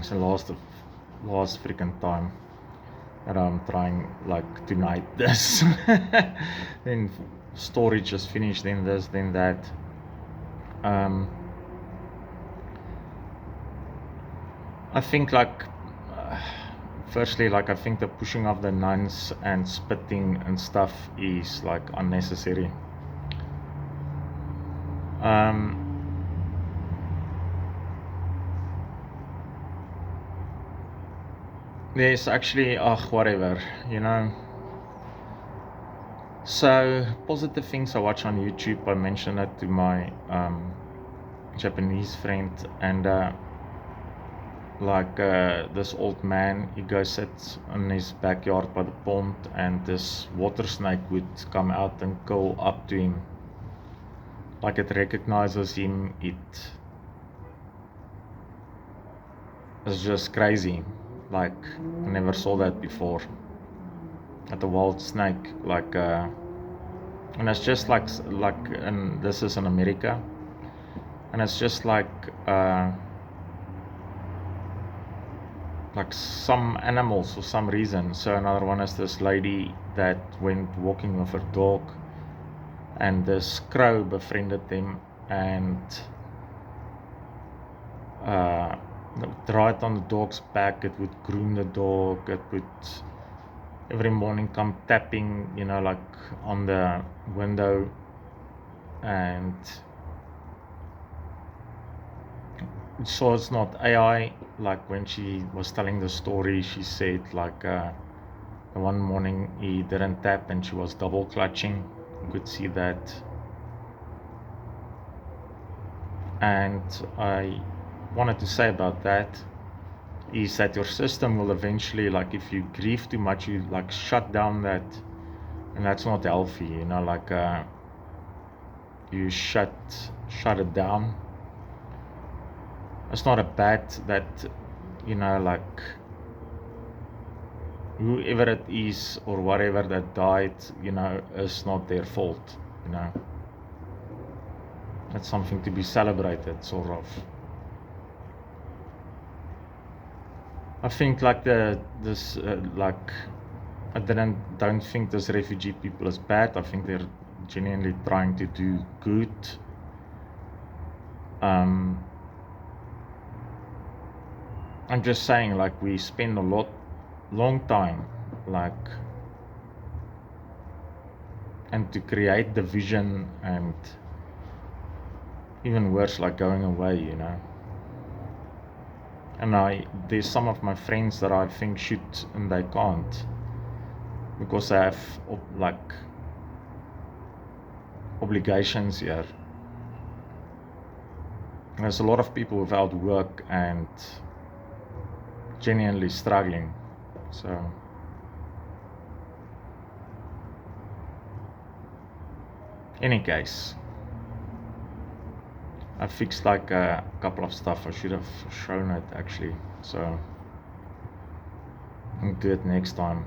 It's the last freaking time that I'm trying like tonight this. Then storage is finished, then this, then that. I think like firstly, like I think the pushing of the nuns and spitting and stuff is like unnecessary. There's actually whatever, So positive things I watch on YouTube, I mentioned it to my Japanese friend, and this old man, he goes sits in his backyard by the pond, and this water snake would come out and go up to him. Like it recognizes him, it is just crazy. Like I never saw that before. At a wild snake, and it's just like, and this is in America, and it's just like some animals for some reason. So another one is this lady that went walking with her dog, and this crow befriended them, and right on the dog's back, it would groom the dog, it would every morning come tapping, like on the window, and so it's not AI. Like when she was telling the story, she said like the one morning he didn't tap and she was double clutching. You could see that. And I wanted to say about that is that your system will eventually, like if you grieve too much, you like shut down that, and that's not healthy, you shut it down. It's not a bad that, like whoever it is or whatever that died, is not their fault, It's something to be celebrated, sort of. I think like I don't think this refugee people is bad. I think they're genuinely trying to do good. I'm just saying, like we spend long time, and to create division, and even worse, like going away, And there's some of my friends that I think should, and they can't, because they have obligations here. And there's a lot of people without work and genuinely struggling. So any case, I fixed like a couple of stuff. I should have shown it actually, so I'll do it next time.